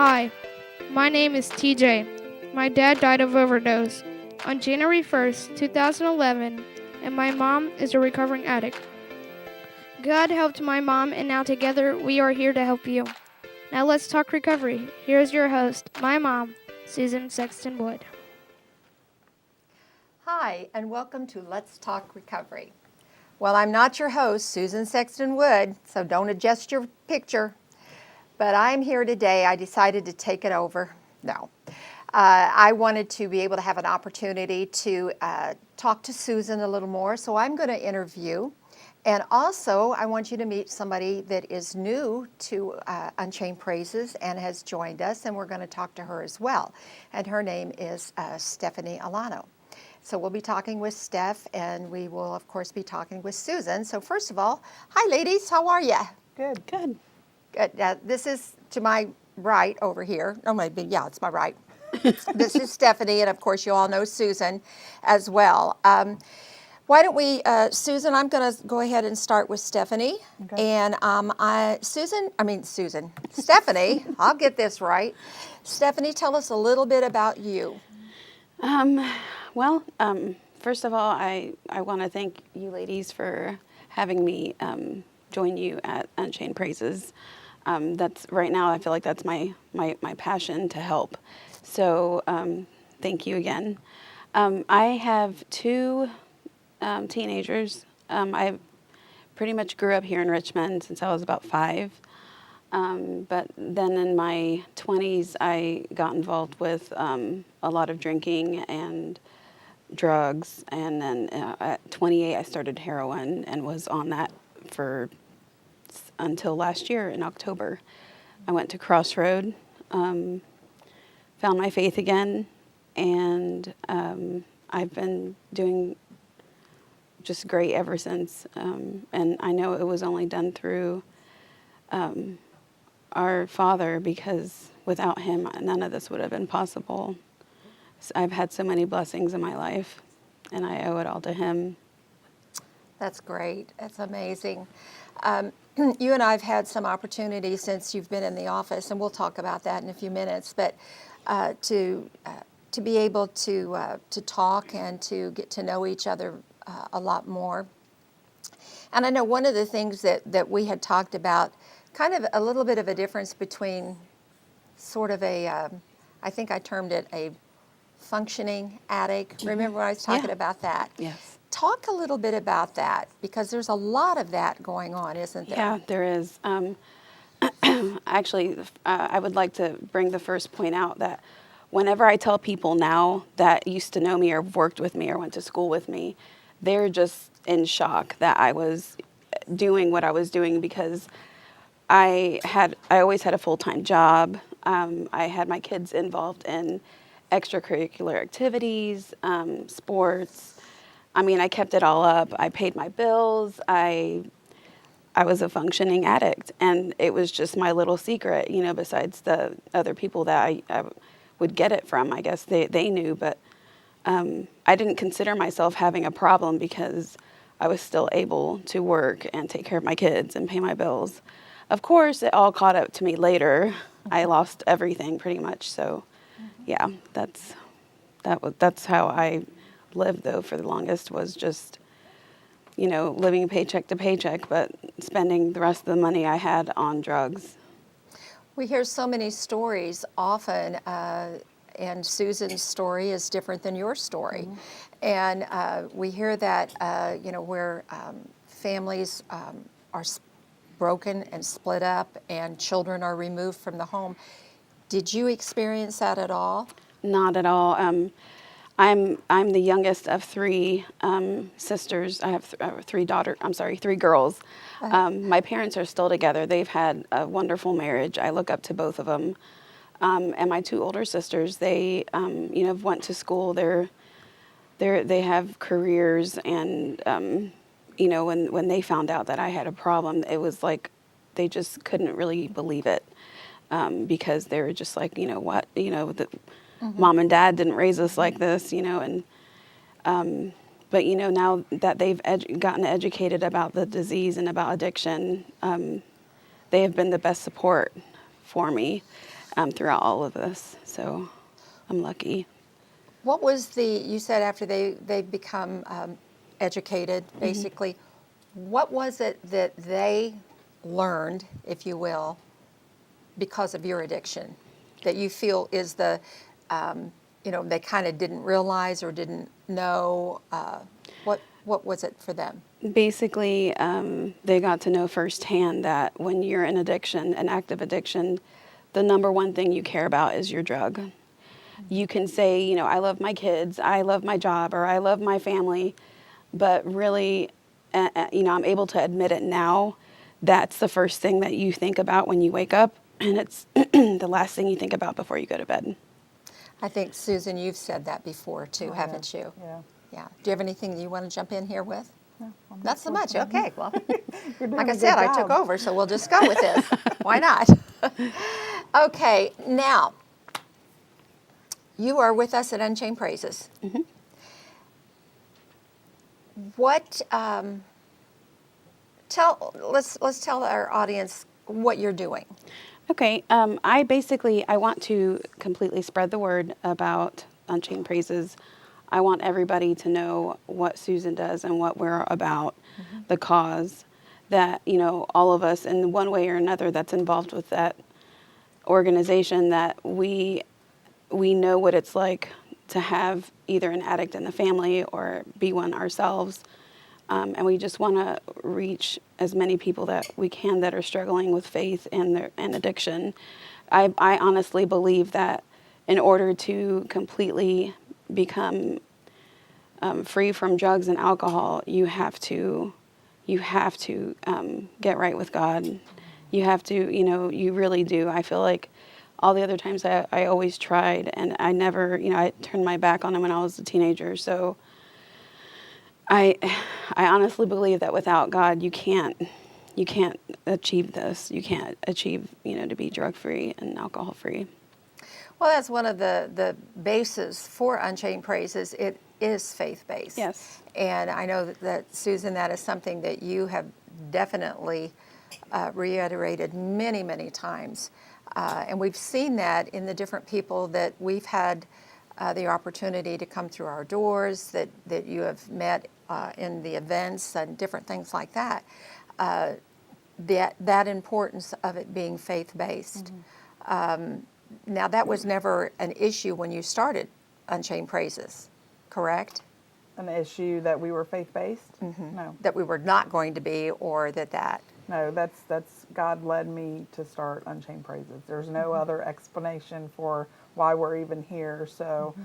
Hi, my name is TJ. My dad died of overdose on January 1st, 2011, and my mom is a recovering addict. God helped my mom, and now together we are here to help you. Now let's talk recovery. Here's your host, my mom, Susan Sexton-Wood. Hi, and welcome to Let's Talk Recovery. Well, I'm not your host, Susan Sexton-Wood, so don't adjust your picture. But I'm here today. I decided to take it over. No. I wanted to be able to have an opportunity to talk to Susan a little more, so I'm going to interview. And also, I want you to meet somebody that is new to Unchained Praises and has joined us, and we're going to talk to her as well. And her name is Stephanie Alano. So we'll be talking with Steph, and we will, of course, be talking with Susan. So first of all, hi, ladies. How are you? Good. Good. This is to my right over here. Oh, maybe, yeah, it's my right. This is Stephanie, and of course, you all know Susan as well. Why don't we, Susan, I'm going to go ahead and start with Stephanie. Okay. And Stephanie, I'll get this right. Stephanie, tell us a little bit about you. First of all, I want to thank you ladies for having me join you at Unchained Praises. That's right now, I feel like that's my passion to help. So thank you again. I have two teenagers. I pretty much grew up here in Richmond since I was about 5. But then in my 20s, I got involved with a lot of drinking and drugs. And then at 28, I started heroin and was on that until last year in October. I went to Crossroad, found my faith again, and I've been doing just great ever since. And I know it was only done through our Father, because without him, none of this would have been possible. So I've had so many blessings in my life, and I owe it all to him. That's great. That's amazing. You and I have had some opportunities since you've been in the office, and we'll talk about that in a few minutes, but to be able to talk and to get to know each other a lot more. And I know one of the things that we had talked about, kind of a little bit of a difference between sort of I think I termed it a functioning addict. Remember when I was talking about that? Yes. Talk a little bit about that, because there's a lot of that going on, isn't there? Yeah, there is. Actually, I would like to bring the first point out that whenever I tell people now that used to know me or worked with me or went to school with me, they're just in shock that I was doing what I was doing, because I always had a full-time job. I had my kids involved in extracurricular activities, sports. I mean, I kept it all up. I paid my bills. I was a functioning addict, and it was just my little secret, besides the other people that I would get it from. I guess they knew, but I didn't consider myself having a problem, because I was still able to work and take care of my kids and pay my bills. Of course, it all caught up to me later. I lost everything pretty much. So, yeah, that's how I lived, though, for the longest, was just, living paycheck to paycheck, but spending the rest of the money I had on drugs. We hear so many stories often, and Susan's story is different than your story. Mm-hmm. And we hear that, where families are broken and split up and children are removed from the home. Did you experience that at all? Not at all. I'm the youngest of 3 sisters. I have 3 girls. My parents are still together. They've had a wonderful marriage. I look up to both of them. And my 2 older sisters, they, went to school. They have careers, and when they found out that I had a problem, it was like they just couldn't really believe it, because they were just like, what, mm-hmm. Mom and Dad didn't raise us like this, and but now that they've gotten educated about the disease and about addiction, they have been the best support for me. throughout all of this. So I'm lucky. What was you said after they become educated, basically, what was it that they learned, if you will, because of your addiction, that you feel is they kind of didn't realize or didn't know? What was it for them? Basically, they got to know firsthand that when you're in addiction, an active addiction, the number one thing you care about is your drug. You can say, I love my kids, I love my job, or I love my family, but really, I'm able to admit it now. That's the first thing that you think about when you wake up, and it's the last thing you think about before you go to bed. I think, Susan, you've said that before too, haven't you? Yeah. Yeah. Do you have anything that you want to jump in here with? No, Not so much. Okay. Well, You're doing like a I good said, I took job. over, so we'll just go with this. Why not? Okay. Now, you are with us at Unchained Praises. What? Let's tell our audience what you're doing. Okay, I want to completely spread the word about Unchained Praises. I want everybody to know what Susan does and what we're about, the cause, that, all of us in one way or another that's involved with that organization, that we know what it's like to have either an addict in the family or be one ourselves. And we just want to reach as many people that we can that are struggling with faith and addiction. I honestly believe that in order to completely become free from drugs and alcohol, you have to get right with God. You have to, you really do. I feel like all the other times I always tried, and I never, I turned my back on him when I was a teenager. So I honestly believe that without God, you can't achieve this. You can't achieve, to be drug-free and alcohol-free. Well, that's one of the bases for Unchained Praises. It is faith-based. Yes. And I know that Susan, that is something that you have definitely reiterated many, many times. And we've seen that in the different people that we've had the opportunity to come through our doors, that you have met in the events and different things like that. That importance of it being faith-based. Now, that was never an issue when you started Unchained Praises, correct? An issue that we were faith-based? No. That we were not going to be, or that. No, that's God led me to start Unchained Praises. There's no other explanation for why we're even here. So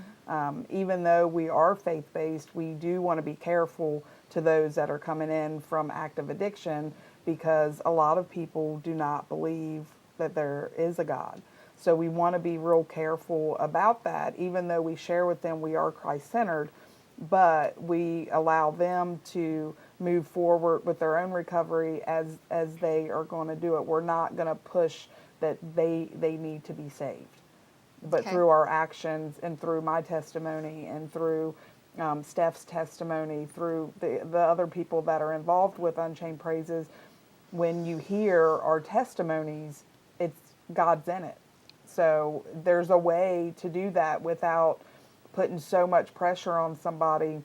even though we are faith-based, we do want to be careful to those that are coming in from active addiction, because a lot of people do not believe that there is a God. So we want to be real careful about that, even though we share with them we are Christ-centered, but we allow them to move forward with their own recovery as they are going to do it. We're not going to push that they need to be saved. But Okay. through our actions and through my testimony and through Steph's testimony, through the other people that are involved with Unchained Praises, when you hear our testimonies, it's God's in it. So there's a way to do that without putting so much pressure on somebody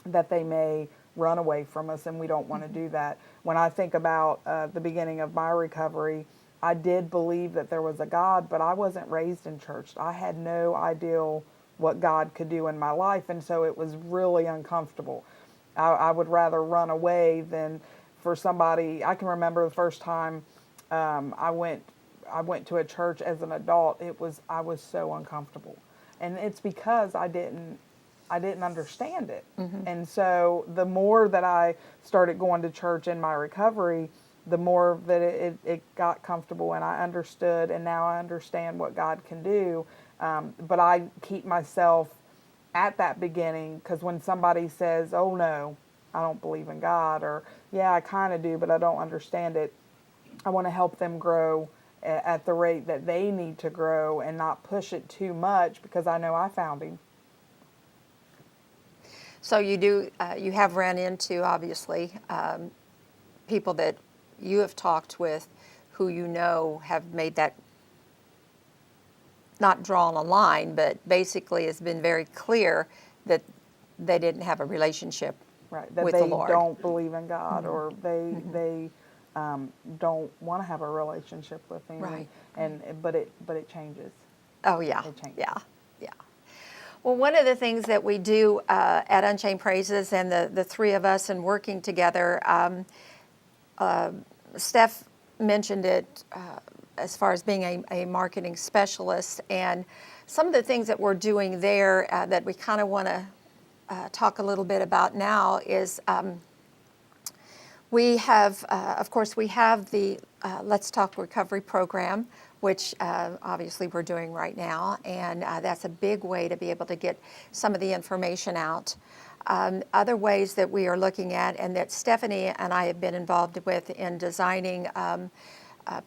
that they may run away from us, and we don't want to do that. When I think about the beginning of my recovery, I did believe that there was a God, but I wasn't raised in church. I had no idea what God could do in my life, and so it was really uncomfortable. I would rather run away than for somebody. I can remember the first time I went to a church as an adult. I was so uncomfortable, and it's because I didn't understand it. And so the more that I started going to church in my recovery, the more that it got comfortable, and I understood, and now I understand what God can do. But I keep myself at that beginning, because when somebody says, oh no, I don't believe in God, or yeah, I kind of do, but I don't understand it, I want to help them grow at the rate that they need to grow and not push it too much, because I know I found him. So you have ran into, obviously, people that you have talked with who have made that not drawn a line, but basically has been very clear that they didn't have a relationship Right, that with they the Lord. don't believe in God, or they don't want to have a relationship with Him. Right. But it changes. Oh, yeah. It changes. Yeah. Yeah. Well, one of the things that we do at Unchained Praises, and the three of us and working together, Steph mentioned it as far as being a marketing specialist, and some of the things that we're doing there that we kind of want to talk a little bit about now is we have, of course, we have the Let's Talk Recovery program, which obviously we're doing right now, and that's a big way to be able to get some of the information out. Other ways that we are looking at, and that Stephanie and I have been involved with in designing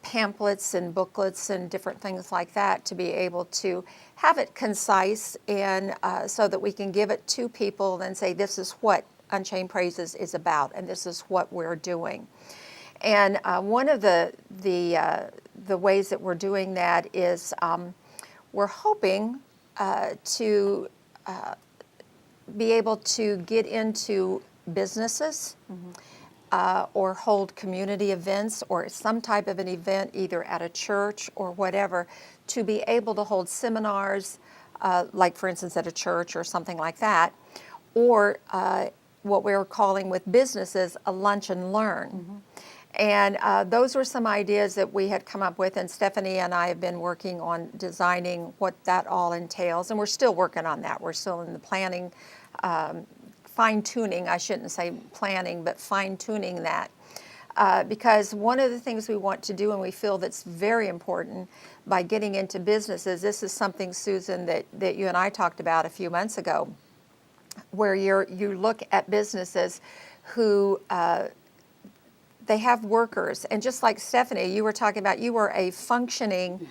pamphlets and booklets and different things like that, to be able to have it concise, and so that we can give it to people and say, this is what Unchained Praises is about, and this is what we're doing. And one of the ways that we're doing that is we're hoping to be able to get into businesses or hold community events or some type of an event, either at a church or whatever, to be able to hold seminars, like for instance at a church or something like that, or what we're calling with businesses a lunch and learn. And those were some ideas that we had come up with, and Stephanie and I have been working on designing what that all entails, and we're still working on that. We're still in the planning, fine-tuning, I shouldn't say planning, but fine-tuning that. Because one of the things we want to do, and we feel that's very important by getting into businesses, this is something, Susan, that you and I talked about a few months ago, where you look at businesses who they have workers, and just like Stephanie, you were talking about, you were a functioning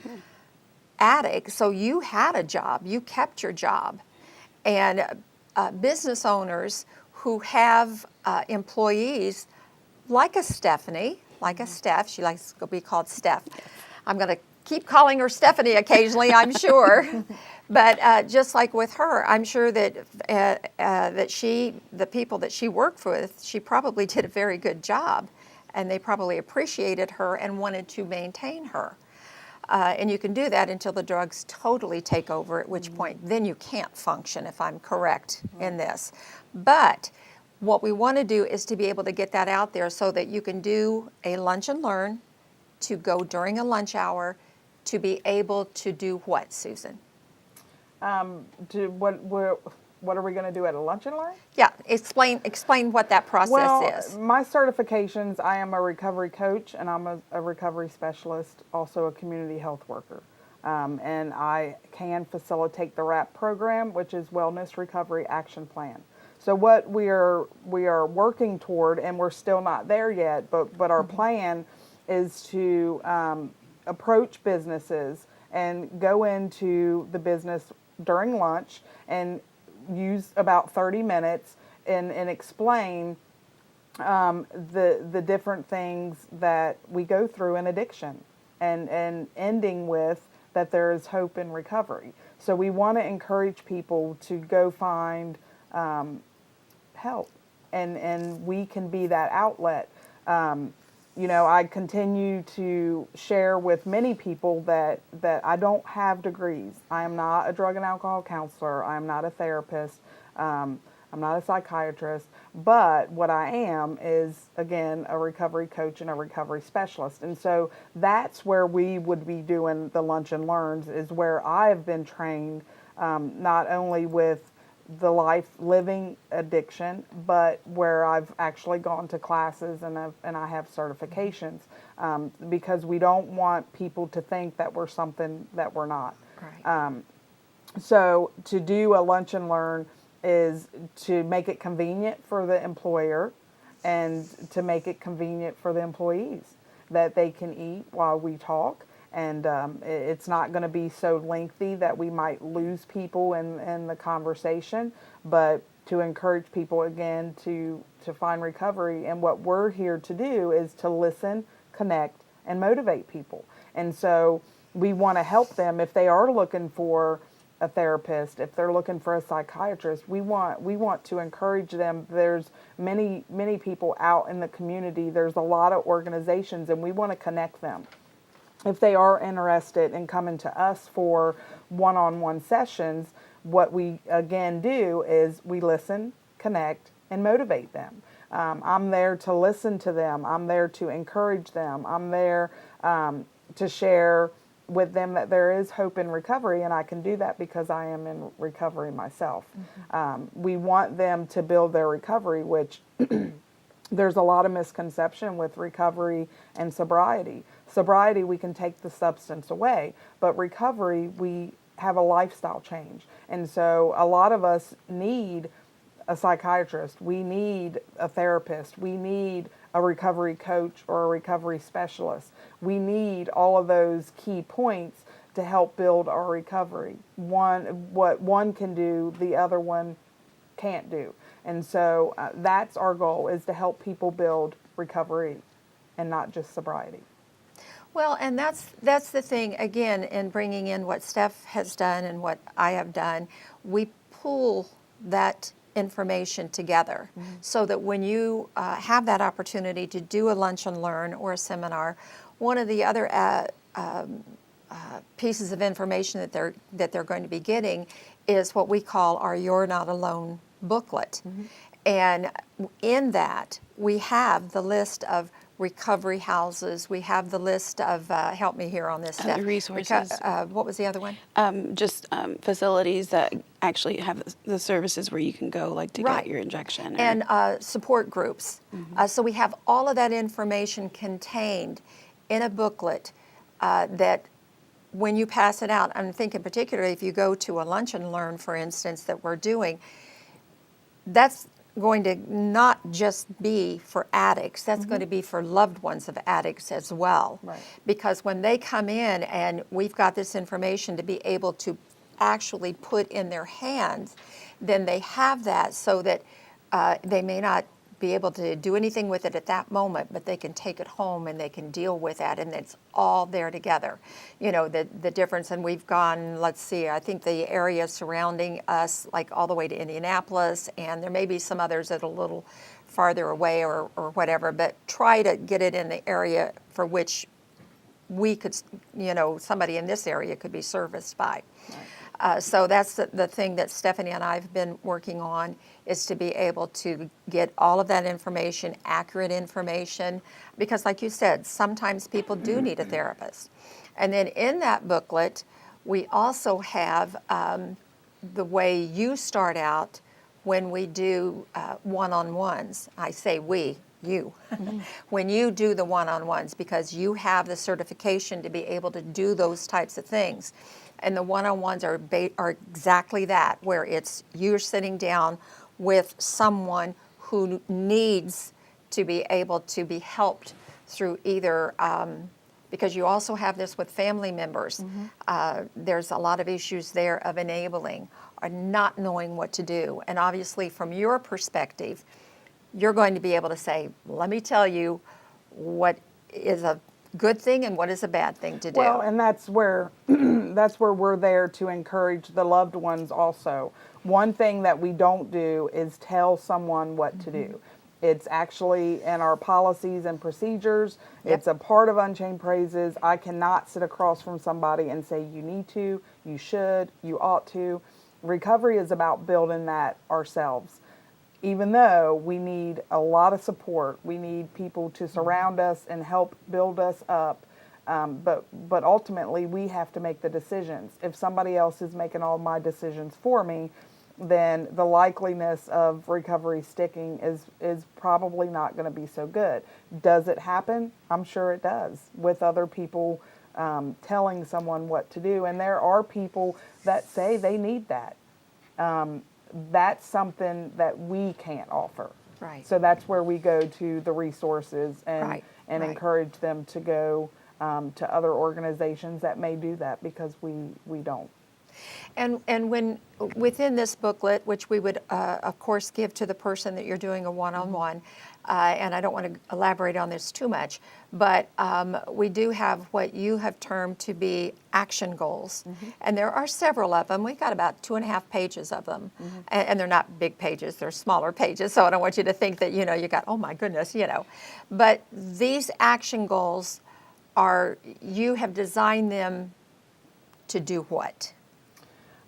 addict, so you had a job, you kept your job. And business owners who have employees like a Stephanie, like a Steph, she likes to be called Steph. I'm going to keep calling her Stephanie occasionally, I'm sure. But just like with her, I'm sure that the people that she worked with, she probably did a very good job, and they probably appreciated her and wanted to maintain her. And you can do that until the drugs totally take over, at which point then you can't function, if I'm correct in this. But what we want to do is to be able to get that out there so that you can do a lunch and learn, to go during a lunch hour, to be able to do what, Susan? What are we going to do at a lunch and learn? Yeah, explain what that process is. My certifications, I am a recovery coach, and I'm a recovery specialist, also a community health worker. And I can facilitate the WRAP program, which is Wellness Recovery Action Plan. So what we are working toward, and we're still not there yet, but our plan is to approach businesses and go into the business during lunch and use about 30 minutes and explain the different things that we go through in addiction, and ending with that there is hope in recovery. So we want to encourage people to go find help, and we can be that outlet. I continue to share with many people that I don't have degrees. I am not a drug and alcohol counselor. I am not a therapist. I'm not a psychiatrist. But what I am is, again, a recovery coach and a recovery specialist. And so that's where we would be doing the lunch and learns, is where I've been trained, not only with the life living addiction, but where I've actually gone to classes and I have certifications, because we don't want people to think that we're something that we're not. Right. So to do a lunch and learn is to make it convenient for the employer and to make it convenient for the employees, that they can eat while we talk. And it's not going to be so lengthy that we might lose people in the conversation, but to encourage people, again, to find recovery. And what we're here to do is to listen, connect, and motivate people. And so we want to help them if they are looking for a therapist, if they're looking for a psychiatrist. We want to encourage them. There's many people out in the community. There's a lot of organizations, and we want to connect them. If they are interested in coming to us for one-on-one sessions, what we again do is we listen, connect, and motivate them. I'm there to listen to them. I'm there to encourage them. I'm there to share with them that there is hope in recovery, and I can do that because I am in recovery myself. We want them to build their recovery, which there's a lot of misconception with recovery and sobriety. Sobriety, we can take the substance away, but recovery, we have a lifestyle change. And so a lot of us need a psychiatrist, we need a therapist, we need a recovery coach or a recovery specialist. We need all of those key points to help build our recovery. What one can do, the other one can't do. And so that's our goal, is to help people build recovery and not just sobriety. Well, and that's the thing, again, in bringing in what Steph has done and what I have done, we pull that information together so that when you have that opportunity to do a lunch and learn or a seminar, one of the other pieces of information that they're going to be getting is what we call our You're Not Alone booklet. And in that, we have the list of recovery houses. We have the list of, help me here on this stuff. The resources. What was the other one? Just facilities that actually have the services where you can go, like to Right. get your injection. And support groups. So we have all of that information contained in a booklet that when you pass it out, I'm thinking particularly if you go to a lunch and learn, for instance, that we're doing, that's going to not just be for addicts, that's going to be for loved ones of addicts as well. Right. Because when they come in and we've got this information to be able to actually put in their hands, then they have that so that they may not be able to do anything with it at that moment, but they can take it home and they can deal with that, and it's all there together. You know, the difference, and we've gone, let's see, I think the area surrounding us, like all the way to Indianapolis, and there may be some others that are a little farther away or whatever, but try to get it in the area for which we could, you know, somebody in this area could be serviced by. So that's the thing that Stephanie and I have been working on, is to be able to get all of that information, accurate information, because like you said, sometimes people do need a therapist. And then in that booklet, we also have the way you start out when we do one-on-ones. I say we, you. When you do the one-on-ones, because you have the certification to be able to do those types of things. And the one-on-ones are exactly that, where it's you're sitting down with someone who needs to be able to be helped through either, because you also have this with family members. There's a lot of issues there of enabling or not knowing what to do. And obviously from your perspective, you're going to be able to say, let me tell you what is a good thing and what is a bad thing to do. Well, and that's where we're there to encourage the loved ones also. One thing that we don't do is tell someone what to do. It's actually in our policies and procedures. Yep. It's a part of Unchained Praises. I cannot sit across from somebody and say, you need to, you should, you ought to. Recovery is about building that ourselves. Even though we need a lot of support, we need people to surround us and help build us up. But ultimately, we have to make the decisions. If somebody else is making all my decisions for me, then the likeliness of recovery sticking is probably not going to be so good. Does it happen? I'm sure it does, with other people telling someone what to do. And there are people that say they need that. That's something that we can't offer. Right. So that's where we go to the resources and Right. encourage them to go to other organizations that may do that, because we don't. And when within this booklet, which we would of course give to the person that you're doing a one-on-one, and I don't want to elaborate on this too much, but we do have what you have termed to be action goals, and there are several of them. We've got about 2.5 pages of them, and they're not big pages; they're smaller pages. So I don't want you to think that you got, oh my goodness, But these action goals you have designed them to do what?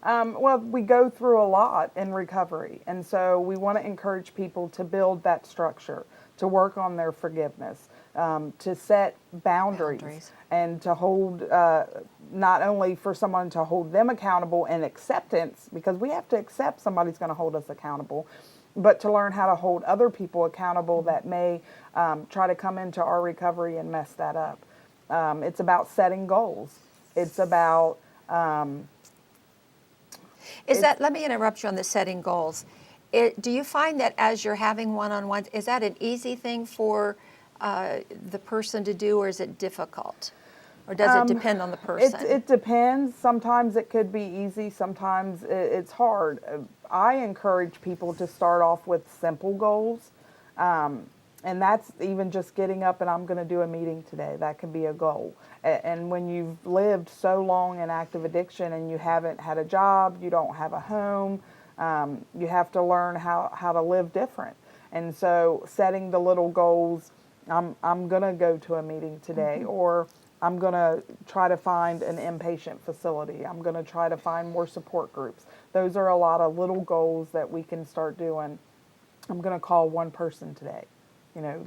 Well, we go through a lot in recovery, and so we want to encourage people to build that structure, to work on their forgiveness, to set boundaries. And to hold, not only for someone to hold them accountable and acceptance, because we have to accept somebody's going to hold us accountable, but to learn how to hold other people accountable that may try to come into our recovery and mess that up. It's about setting goals. It's about... let me interrupt you on the setting goals. Do you find that as you're having one-on-ones, is that an easy thing for the person to do, or is it difficult? Or does it depend on the person? It depends. Sometimes it could be easy. Sometimes it's hard. I encourage people to start off with simple goals. And that's even just getting up and I'm going to do a meeting today. That can be a goal. And when you've lived so long in active addiction and you haven't had a job, you don't have a home, you have to learn how to live different. And so setting the little goals, I'm going to go to a meeting today, or I'm going to try to find an inpatient facility. I'm going to try to find more support groups. Those are a lot of little goals that we can start doing. I'm going to call one person today.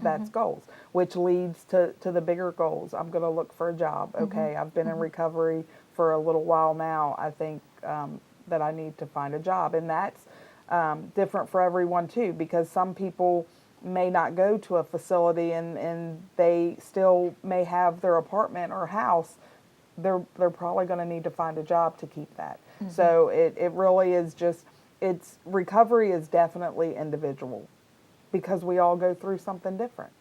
That's goals, which leads to the bigger goals. I'm going to look for a job. Okay, I've been in recovery for a little while now. I think that I need to find a job. And that's different for everyone too, because some people may not go to a facility and they still may have their apartment or house. They're probably going to need to find a job to keep that. So it really is just, recovery is definitely individual, because we all go through something different.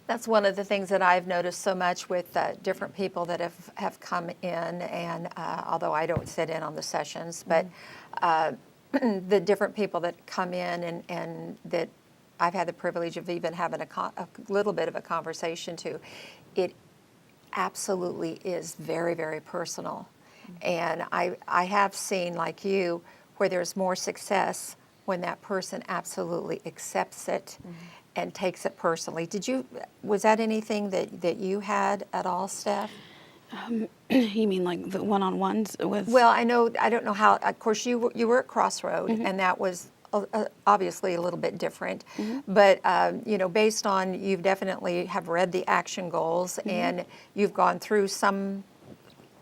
That's one of the things that I've noticed so much with different people that have come in, and although I don't sit in on the sessions, but the different people that come in and that I've had the privilege of even having a little bit of a conversation to, it absolutely is very, very personal. And I have seen, like you, where there's more success when that person absolutely accepts it and takes it personally. Was that anything that you had at all, Steph? You mean like the one-on-ones with? Well, I don't know how, of course you were at Crossroad, and that was obviously a little bit different, but based on, you've definitely have read the action goals, and you've gone through some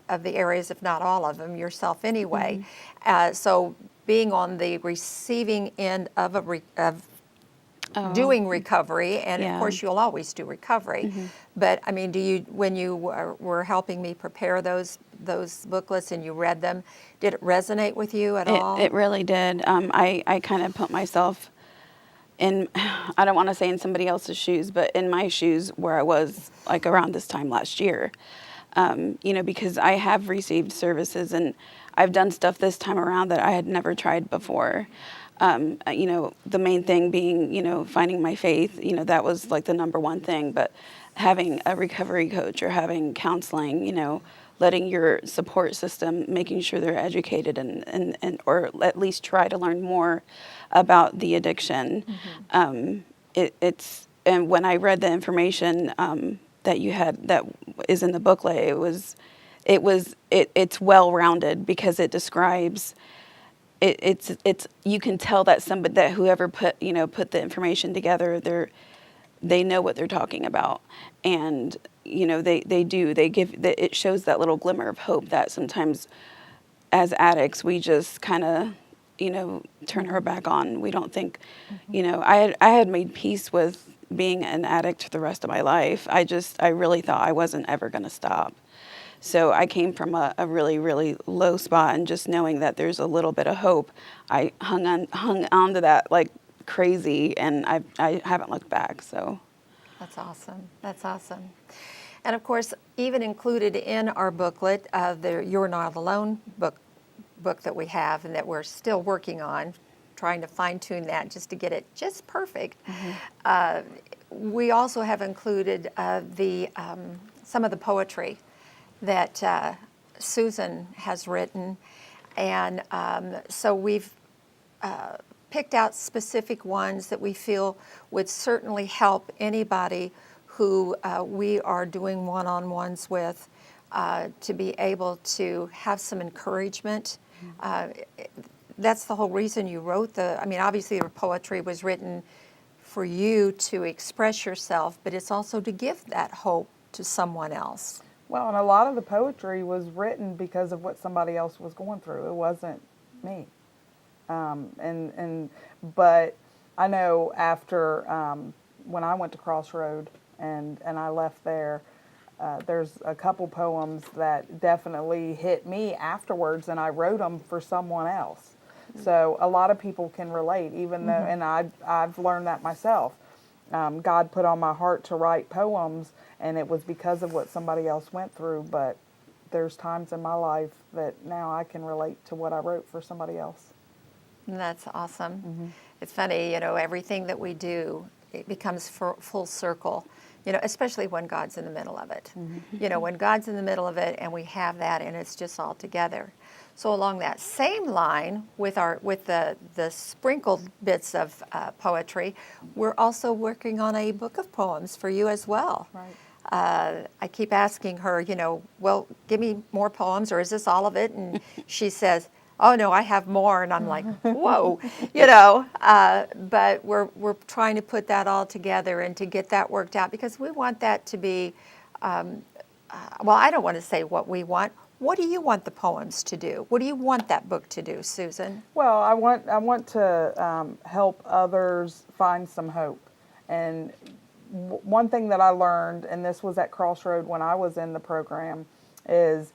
of the areas, if not all of them, yourself anyway. So being on the receiving end of doing recovery, and of course you'll always do recovery, but I mean, when you were helping me prepare those booklets and you read them, did it resonate with you at all? It really did. I kind of put myself in, I don't want to say in somebody else's shoes, but in my shoes where I was like around this time last year. Because I have received services and I've done stuff this time around that I had never tried before. The main thing being, finding my faith, that was like the number one thing, but having a recovery coach or having counseling, letting your support system, making sure they're educated and or at least try to learn more about the addiction. And when I read the information, that you had, that is in the booklet, it's well-rounded because it describes, it's you can tell that whoever put the information together, they know what they're talking about, and it shows that little glimmer of hope that sometimes as addicts we just kind of turn our back on. We don't think, I had made peace with being an addict for the rest of my life. I really thought I wasn't ever going to stop. So I came from a really, really low spot, and just knowing that there's a little bit of hope, I hung on to that like crazy, and I haven't looked back. So That's awesome. And of course, even included in our booklet, the You're Not Alone book that we have and that we're still working on, trying to fine-tune that just to get it just perfect. We also have included some of the poetry that Susan has written, and so we've picked out specific ones that we feel would certainly help anybody who we are doing one-on-ones with to be able to have some encouragement. That's the whole reason you wrote obviously the poetry was written for you to express yourself, but it's also to give that hope to someone else. Well, and a lot of the poetry was written because of what somebody else was going through. It wasn't me. But I know after when I went to Crossroad and I left there, there's a couple poems that definitely hit me afterwards, and I wrote them for someone else. So a lot of people can relate, even though, and I've learned that myself. God put on my heart to write poems, and it was because of what somebody else went through. But there's times in my life that now I can relate to what I wrote for somebody else. That's awesome. It's funny, everything that we do, it becomes full circle, especially when God's in the middle of it. When God's in the middle of it and we have that and it's just all together. So along that same line, with the sprinkled bits of poetry, we're also working on a book of poems for you as well. Right. I keep asking her, well, give me more poems, or is this all of it? And she says, oh no, I have more. And I'm like, whoa, but we're trying to put that all together and to get that worked out, because we want that to be, well, I don't want to say what we want. What do you want the poems to do? What do you want that book to do, Susan? Well, I want to help others find some hope. And one thing that I learned, and this was at Crossroad when I was in the program, is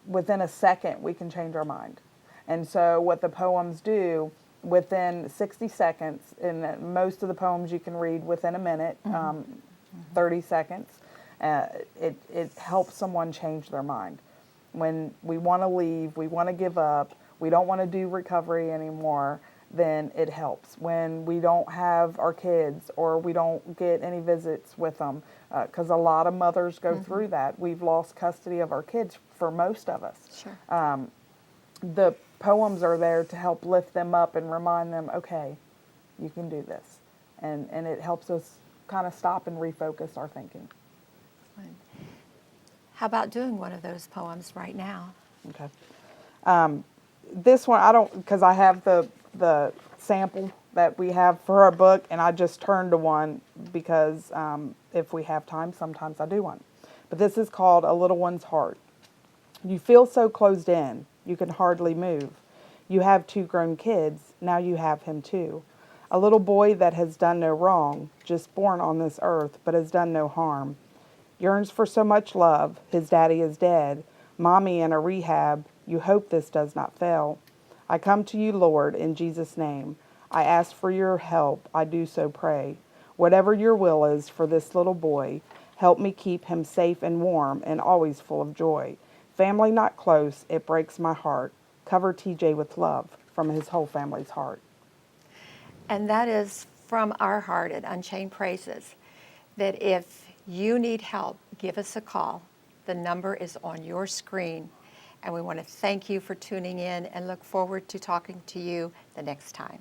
within a second we can change our mind. And so what the poems do, within 60 seconds, and most of the poems you can read within a minute, 30 seconds, it helps someone change their mind. When we want to leave, we want to give up, we don't want to do recovery anymore, then it helps. When we don't have our kids or we don't get any visits with them, because a lot of mothers go through that. We've lost custody of our kids for most of us. Sure. The poems are there to help lift them up and remind them, okay, you can do this. And it helps us kind of stop and refocus our thinking. How about doing one of those poems right now? Okay. This one, I don't, because I have the sample that we have for our book, and I just turned to one because if we have time, sometimes I do one. But this is called A Little One's Heart. You feel so closed in, you can hardly move. You have 2 grown kids, now you have him too. A little boy that has done no wrong, just born on this earth, but has done no harm. Yearns for so much love, his daddy is dead. Mommy in a rehab, you hope this does not fail. I come to you, Lord, in Jesus' name. I ask for your help, I do so pray. Whatever your will is for this little boy, help me keep him safe and warm and always full of joy. Family not close, it breaks my heart. Cover TJ with love from his whole family's heart. And that is from our heart at Unchained Praises, that if you need help, give us a call. The number is on your screen. And we want to thank you for tuning in and look forward to talking to you the next time.